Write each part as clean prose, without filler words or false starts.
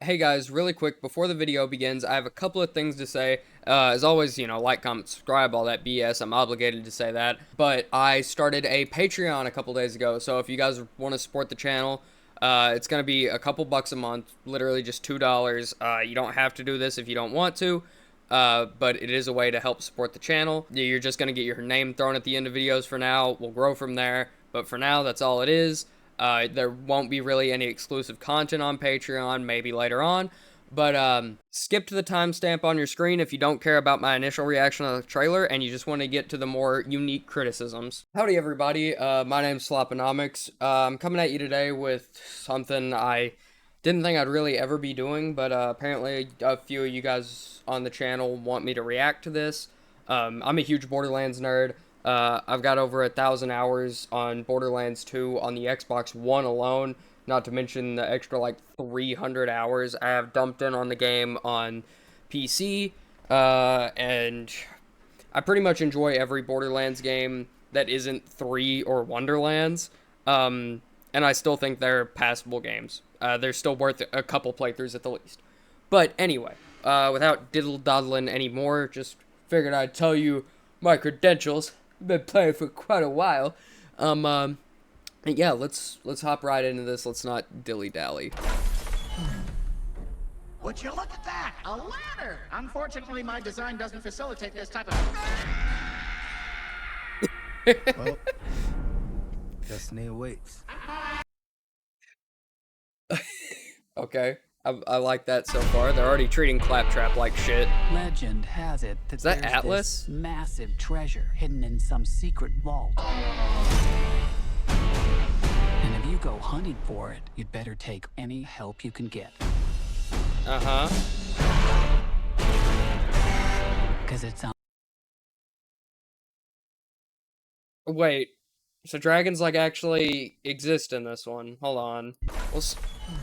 Hey guys, really quick, before the video begins, I have a couple of things to say. As always, like, comment, subscribe, all that BS, I'm obligated to say that. But I started a Patreon a couple days ago, so if you guys want to support the channel, it's going to be a couple bucks a month, literally just $2. You don't have to do this if you don't want to, but it is a way to help support the channel. You're just going to get your name thrown at the end of videos for now. We'll grow from there, but for now, that's all it is. There won't be really any exclusive content on Patreon, maybe later on. But skip to the timestamp on your screen if you don't care about my initial reaction on the trailer and you just want to get to the more unique criticisms. Howdy everybody, my name's Sloponomics. I'm coming at you today with something I didn't think I'd really ever be doing, but apparently a few of you guys on the channel want me to react to this. I'm a huge Borderlands nerd. I've got over 1,000 hours on Borderlands 2 on the Xbox One alone, not to mention the extra, like, 300 hours I have dumped in on the game on PC, and I pretty much enjoy every Borderlands game that isn't 3 or Wonderlands, and I still think they're passable games. They're still worth a couple playthroughs at the least. But anyway, without diddle-daddling anymore, just figured I'd tell you my credentials. Been playing for quite a while. Yeah, let's hop right into this. Let's not dilly-dally. Would you look at that? A ladder! Unfortunately, my design doesn't facilitate this type of... Well, destiny awaits. Okay, I like that so far. They're already treating Claptrap like shit. Legend has it that Is that there's Atlas? this massive treasure hidden in some secret vault. And if you go hunting for it, you'd better take any help you can get. Uh-huh. Because it's on. Wait, so dragons, like, actually exist in this one. Hold on.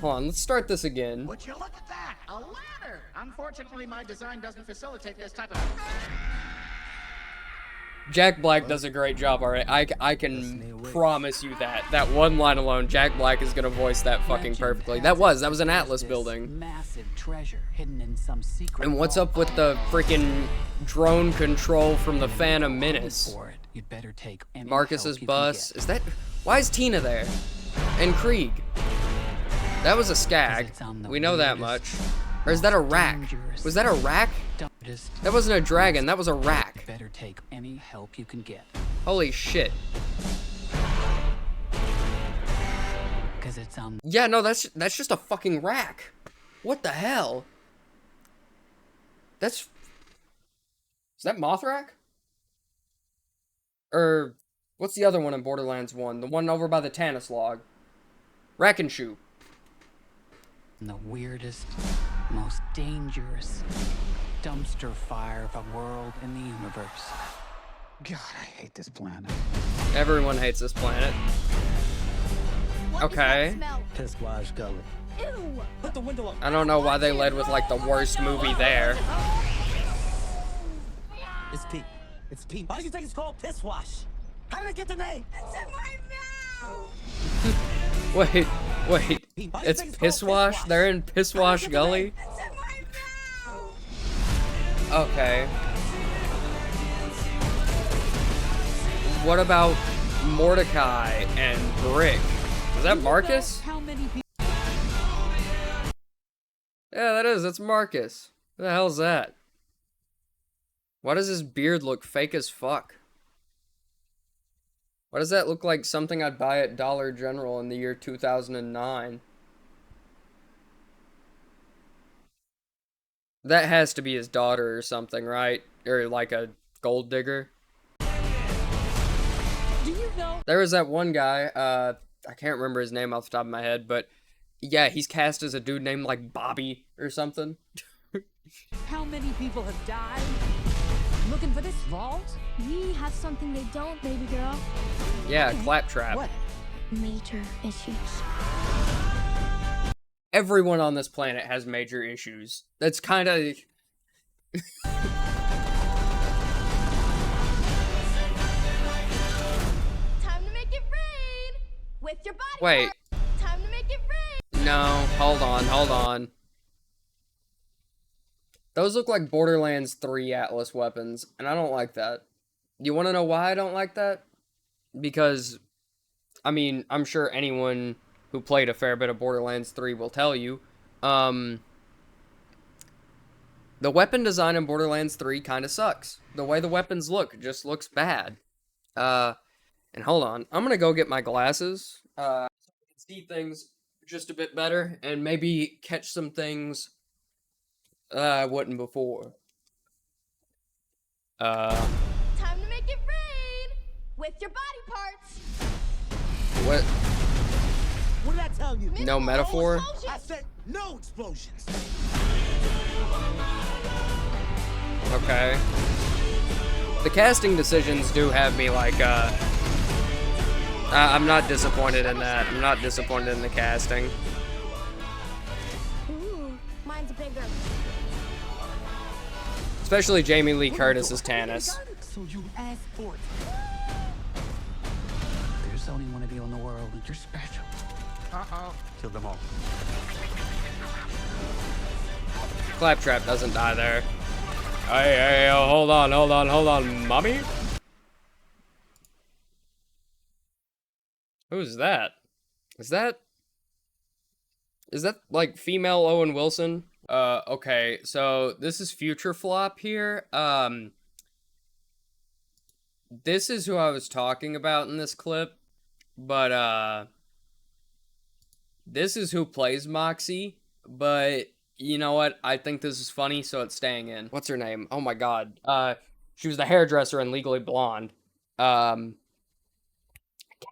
Hold on, let's start this again. Would you look at that? A ladder! Unfortunately, my design doesn't facilitate this type of... Jack Black does a great job already. I can promise you that. That one line alone, Jack Black is gonna voice that fucking perfectly. That was an Atlas building. Massive treasure hidden in some secret And what's vault. up with the freaking drone control from the Phantom Menace? For it, you'd better take any Marcus's help you can bus. get. Is that... Why is Tina there? And Krieg. That was a skag. We know that much. Or is that a rack? Was that a rack? That wasn't a dragon, that was a rack. Better take any help you can get. Holy shit. Because it's on. Yeah, no, that's just a fucking rack. What the hell? Is that Mothrack? Or what's the other one in Borderlands 1? The one over by the Tannis log. Rack and Shoe. The weirdest, most dangerous dumpster fire of a world in the universe. God, I hate this planet. Everyone hates this planet. Okay. Piss wash gully. Ew. Put the window up. I don't know why they led with, like, the worst movie there. It's Pete. It's Pete. Why do you think it's called piss wash? How did it get the name? It's in my mouth. Wait. It's Piss Wash? They're in Piss Wash Gully? It's in my mouth. Okay. What about Mordecai and Brick? Is that Marcus? How many people? Yeah, that is. That's Marcus. Who the hell's that? Why does his beard look fake as fuck? Why does that look like something I'd buy at Dollar General in the year 2009? That has to be his daughter or something, right? Or like a gold digger. Do you know? There was that one guy, I can't remember his name off the top of my head, but yeah, he's cast as a dude named like Bobby or something. How many people have died looking for this vault? We have something they don't, baby girl. Yeah, Claptrap. What? Major issues. Everyone on this planet has major issues. That's kind of... Time to make it rain with your body. Wait. Time to make it rain. No, hold on. Those look like Borderlands 3 Atlas weapons, and I don't like that. You want to know why I don't like that? Because, I mean, I'm sure anyone who played a fair bit of Borderlands 3 will tell you, the weapon design in Borderlands 3 kind of sucks. The way the weapons look just looks bad. And hold on, I'm gonna go get my glasses, so I can see things just a bit better, and maybe catch some things I wouldn't before. Time to make it rain with your body parts. What? What did I tell you? No metaphor? I said no explosions. Okay. The casting decisions do have me like, I'm not disappointed in that. I'm not disappointed in the casting. Ooh, mine's bigger. Especially Jamie Lee Curtis as Tannis. So you asked for it. There's only one of you in the world, and you're special. Uh-oh. Kill them all. Claptrap doesn't die there. Hey, oh, hold on, mommy? Who's that? Is that like female Owen Wilson? Okay, so this is Future Flop here. This is who I was talking about in this clip, but, this is who plays Moxie, but you know what? I think this is funny, so it's staying in. What's her name? Oh my god. She was the hairdresser in Legally Blonde. I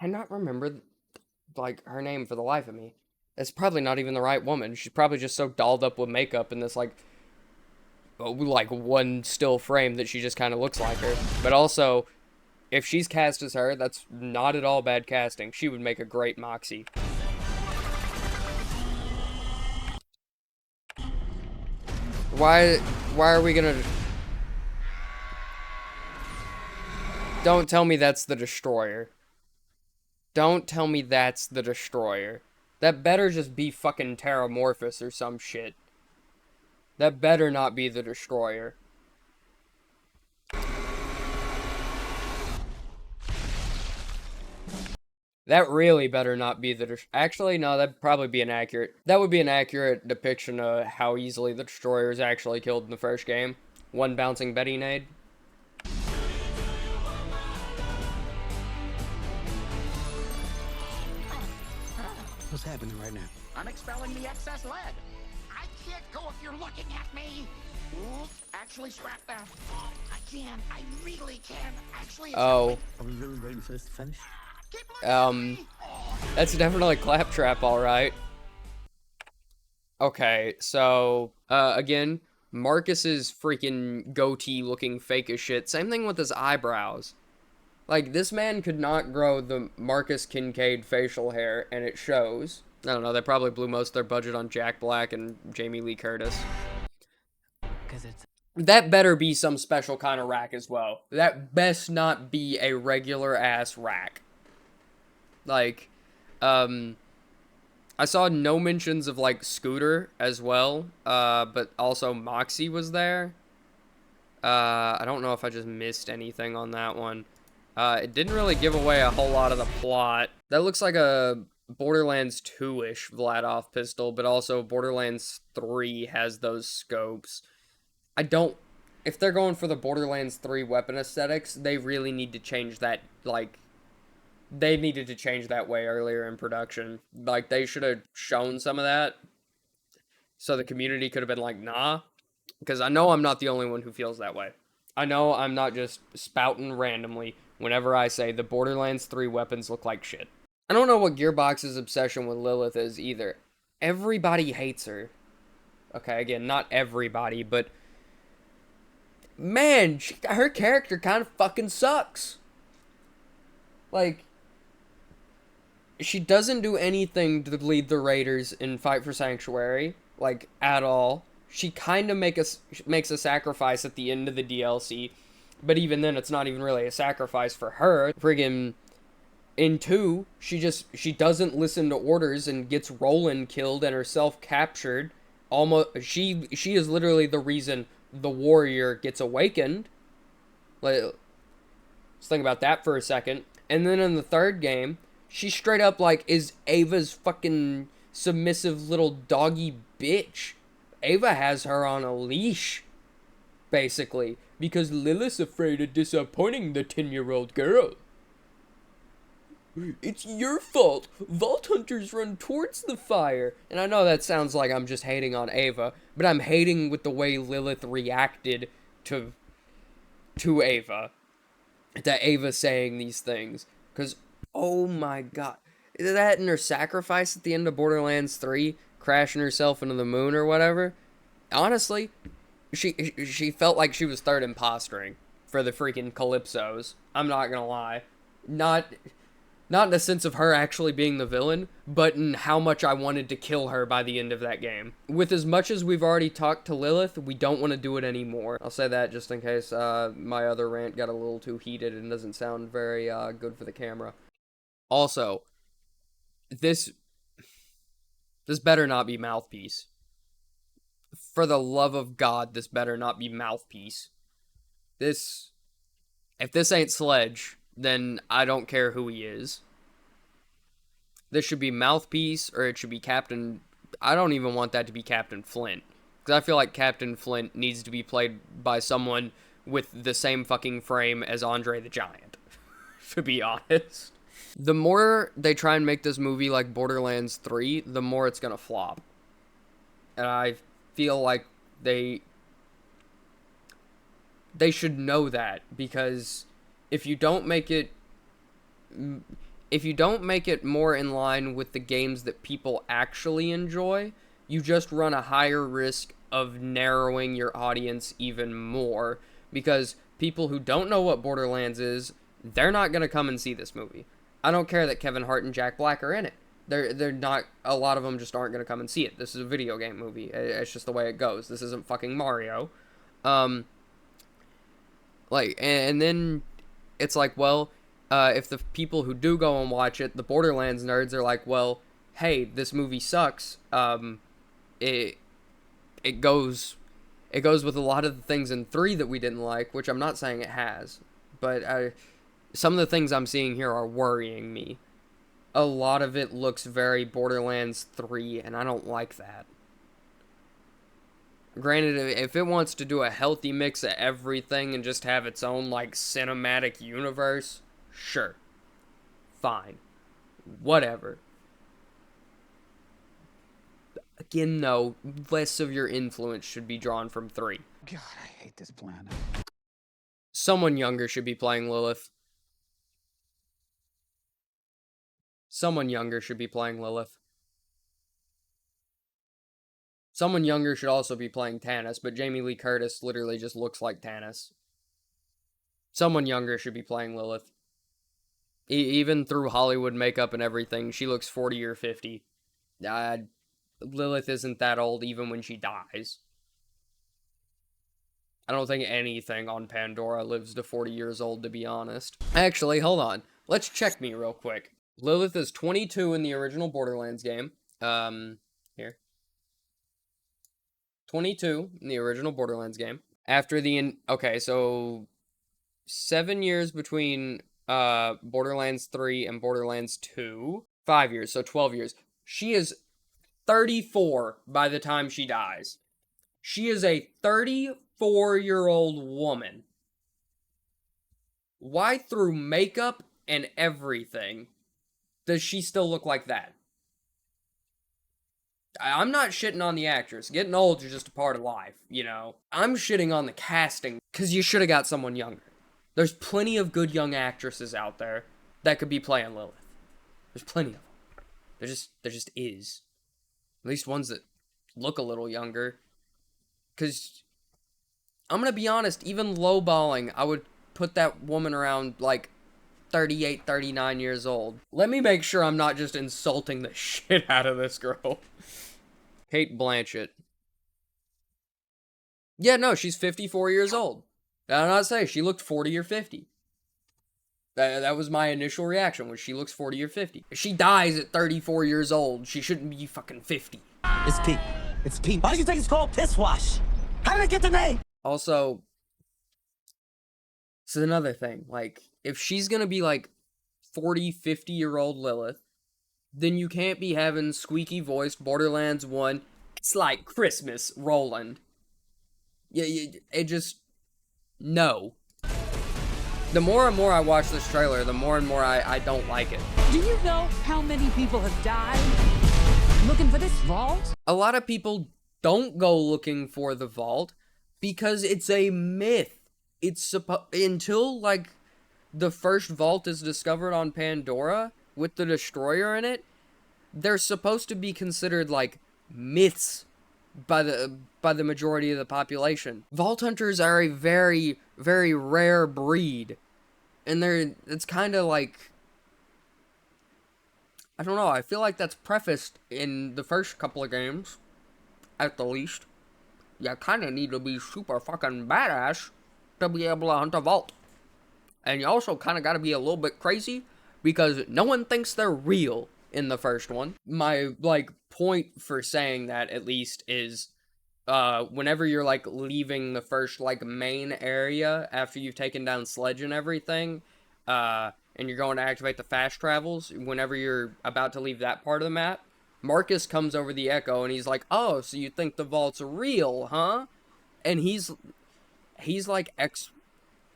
cannot remember, like, her name for the life of me. It's probably not even the right woman. She's probably just so dolled up with makeup in this, like one still frame that she just kind of looks like her. But also, if she's cast as her, that's not at all bad casting. She would make a great Moxie. Why are we gonna... Don't tell me that's the Destroyer. Don't tell me that's the Destroyer. That better just be fucking Terramorphous or some shit. That better not be the Destroyer. That really better not be the... Actually, no, that'd probably be inaccurate. That would be an accurate depiction of how easily the Destroyer is actually killed in the first game. One bouncing Betty nade. What's happening right now? I'm expelling the excess lead. I can't go if you're looking at me. Ooh, actually, scrap that. I can. I really can. Actually, Oh. Are we really waiting for this to finish? keep looking at me. That's definitely Claptrap, alright. Okay, so, again, Marcus's freaking goatee looking fake as shit. Same thing with his eyebrows. Like, this man could not grow the Marcus Kincaid facial hair, and it shows. I don't know, they probably blew most of their budget on Jack Black and Jamie Lee Curtis. 'Cause it's That better be some special kind of rack as well. That best not be a regular ass rack. Like, I saw no mentions of, like, Scooter as well, but also Moxie was there. I don't know if I just missed anything on that one. It didn't really give away a whole lot of the plot. That looks like a Borderlands 2-ish Vladoff pistol, but also Borderlands 3 has those scopes. If they're going for the Borderlands 3 weapon aesthetics, they really need to change that, like, they needed to change that way earlier in production. Like, they should have shown some of that, so the community could have been like, nah, because I know I'm not the only one who feels that way. I know I'm not just spouting randomly whenever I say the Borderlands 3 weapons look like shit. I don't know what Gearbox's obsession with Lilith is either. Everybody hates her. Okay, again, not everybody, but... Man, her character kind of fucking sucks. Like... She doesn't do anything to lead the Raiders in Fight for Sanctuary. Like, at all. She kind of makes a sacrifice at the end of the DLC. But even then, it's not even really a sacrifice for her. Friggin' in 2, she doesn't listen to orders and gets Roland killed and herself captured. almost she is literally the reason the warrior gets awakened. Like, let's think about that for a second. And then in the third game, she straight up like is Ava's fucking submissive little doggy bitch. Ava has her on a leash, basically, because Lilith's afraid of disappointing the 10-year-old girl. It's your fault. Vault Hunters run towards the fire. And I know that sounds like I'm just hating on Ava, but I'm hating with the way Lilith reacted to Ava. To Ava saying these things. Because, oh my god. That and her sacrifice at the end of Borderlands 3, crashing herself into the moon or whatever. Honestly, she felt like she was third impostoring for the freaking Calypsos. I'm not gonna lie. Not in the sense of her actually being the villain, but in how much I wanted to kill her by the end of that game. With as much as we've already talked to Lilith, we don't want to do it anymore. I'll say that just in case my other rant got a little too heated and doesn't sound very good for the camera. Also, this better not be Mouthpiece. For the love of God, this better not be Mouthpiece. If this ain't Sledge, then I don't care who he is. This should be Mouthpiece, or it should be Captain... I don't even want that to be Captain Flint. Because I feel like Captain Flint needs to be played by someone with the same fucking frame as Andre the Giant. To be honest. The more they try and make this movie like Borderlands 3, the more it's gonna flop. And I feel like they should know that, because if you don't make it more in line with the games that people actually enjoy, you just run a higher risk of narrowing your audience even more, because people who don't know what Borderlands is, they're not going to come and see this movie. I don't care that Kevin Hart and Jack Black are in it. They're not, a lot of them just aren't going to come and see it. This is a video game movie. It's just the way it goes. This isn't fucking Mario. And then it's like, well, if the people who do go and watch it, the Borderlands nerds, are like, well, hey, this movie sucks. It goes with a lot of the things in 3 that we didn't like, which I'm not saying it has, but some of the things I'm seeing here are worrying me. A lot of it looks very Borderlands 3, and I don't like that. Granted, if it wants to do a healthy mix of everything and just have its own, like, cinematic universe, sure. Fine. Whatever. Again, though, less of your influence should be drawn from 3. God, I hate this planet. Someone younger should be playing Lilith. Someone younger should be playing Lilith. Someone younger should also be playing Tannis, but Jamie Lee Curtis literally just looks like Tannis. Someone younger should be playing Lilith. Even through Hollywood makeup and everything, she looks 40 or 50. Lilith isn't that old even when she dies. I don't think anything on Pandora lives to 40 years old, to be honest. Actually, hold on. Let's check me real quick. Lilith is 22 in the original Borderlands game. Here. 22 in the original Borderlands game. After the... Okay, so 7 years between Borderlands 3 and Borderlands 2. 5 years, so 12 years. She is 34 by the time she dies. She is a 34-year-old woman. Why, through makeup and everything, does she still look like that? I'm not shitting on the actress. Getting old is just a part of life, you know. I'm shitting on the casting, because you should have got someone younger. There's plenty of good young actresses out there that could be playing Lilith. There's plenty of them. There just is. At least ones that look a little younger. Because, I'm going to be honest, even lowballing, I would put that woman around, like, 38, 39 years old. Let me make sure I'm not just insulting the shit out of this girl. Kate Blanchett. Yeah, no, she's 54 years old. I'm not saying she looked 40 or 50. That was my initial reaction, was she looks 40 or 50. If she dies at 34 years old, she shouldn't be fucking 50. It's Pete. It's Pete. Why do you think it's called Piss Wash? How did I get the name? Also, this is another thing. Like, if she's gonna be like 40, 50-year-old Lilith, then you can't be having squeaky voiced Borderlands 1, it's like Christmas, Roland. Yeah, it just, no. The more and more I watch this trailer, the more and more I don't like it. Do you know how many people have died looking for this vault? A lot of people don't go looking for the vault because it's a myth. It's until, like, the first vault is discovered on Pandora with the Destroyer in it, they're supposed to be considered, like, myths by the majority of the population. Vault hunters are a very, very rare breed. And it's kind of like, I don't know, I feel like that's prefaced in the first couple of games, at the least. You kind of need to be super fucking badass to be able to hunt a vault. And you also kind of got to be a little bit crazy, because no one thinks they're real in the first one. My, like, point for saying that, at least, is whenever you're, like, leaving the first, like, main area after you've taken down Sledge and everything, and you're going to activate the fast travels, whenever you're about to leave that part of the map, Marcus comes over the echo and he's like, "Oh, so you think the vault's real, huh?" And he's like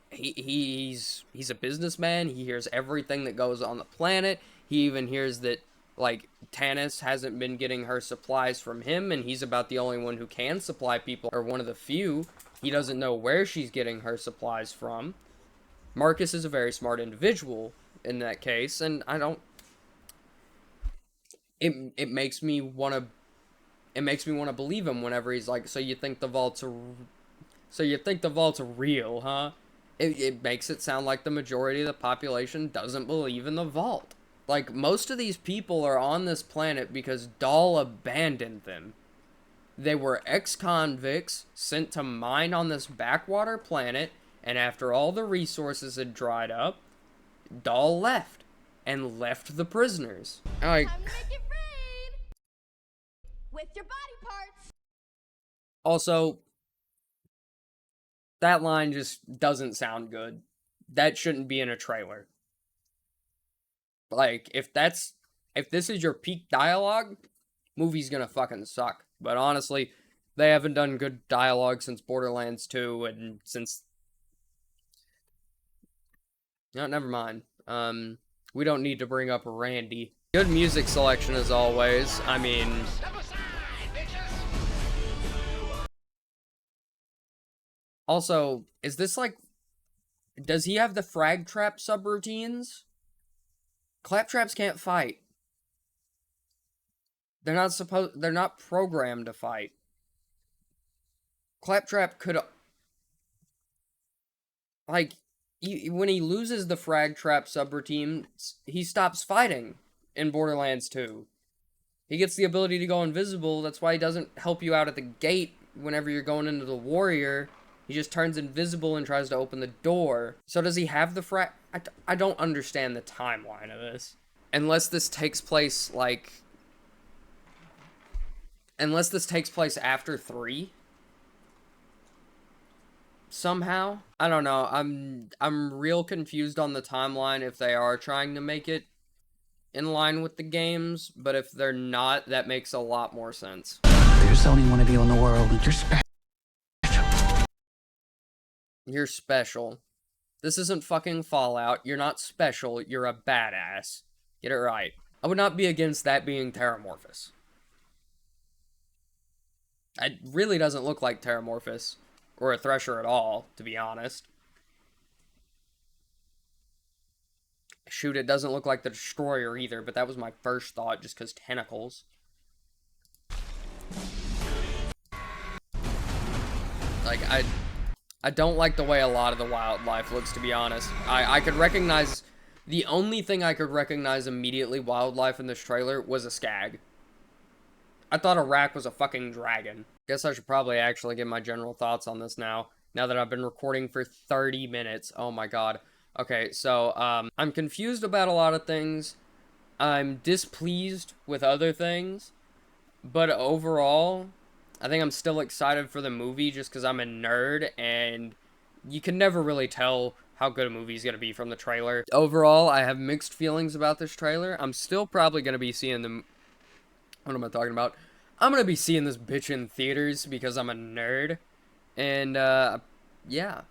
he's a businessman. He hears everything that goes on the planet. He even hears that, like, Tannis hasn't been getting her supplies from him, and he's about the only one who can supply people, or one of the few. He doesn't know where she's getting her supplies from. Marcus is a very smart individual in that case, and I don't... It makes me want to believe him whenever he's like, "So you think the vault's real, huh?" It makes it sound like the majority of the population doesn't believe in the vault. Like, most of these people are on this planet because Dahl abandoned them. They were ex-convicts sent to mine on this backwater planet, and after all the resources had dried up, Dahl left. And left the prisoners. Like, Time to make it rain with your body parts. also, that line just doesn't sound good. That shouldn't be in a trailer. Like, if this is your peak dialogue, movie's gonna fucking suck. But honestly, they haven't done good dialogue since Borderlands 2, and since... No, never mind. We don't need to bring up Randy. Good music selection as always. I mean... Also, is this like... Does he have the frag trap subroutines? Claptraps can't fight. They're not programmed to fight. Claptrap could... Like... when he loses the frag trap subroutine, he stops fighting in Borderlands 2. He gets the ability to go invisible. That's why he doesn't help you out at the gate whenever you're going into the warrior. He just turns invisible and tries to open the door. So does he have the frag... I don't understand the timeline of this. Unless this takes place, like... Unless this takes place after 3? Somehow? I don't know. I'm real confused on the timeline if they are trying to make it in line with the games, but if they're not, that makes a lot more sense. There's only one of you in the world, and you're special. You're special. This isn't fucking Fallout. You're not special. You're a badass. Get it right. I would not be against that being Terramorphous. It really doesn't look like Terramorphous. Or a Thresher at all, to be honest. Shoot, it doesn't look like the Destroyer either, but that was my first thought, just because tentacles. Like, I don't like the way a lot of the wildlife looks, to be honest. I could recognize... The only thing I could recognize immediately wildlife in this trailer was a skag. I thought a rak was a fucking dragon. Guess I should probably actually give my general thoughts on this now that I've been recording for 30 minutes. Oh my god. Okay, so, I'm confused about a lot of things. I'm displeased with other things. But overall, I think I'm still excited for the movie just because I'm a nerd, and you can never really tell how good a movie is going to be from the trailer. Overall, I have mixed feelings about this trailer. I'm still probably going to be seeing the... What am I talking about? I'm going to be seeing this bitch in theaters because I'm a nerd. And, yeah.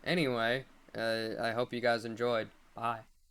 Anyway, I hope you guys enjoyed. Bye.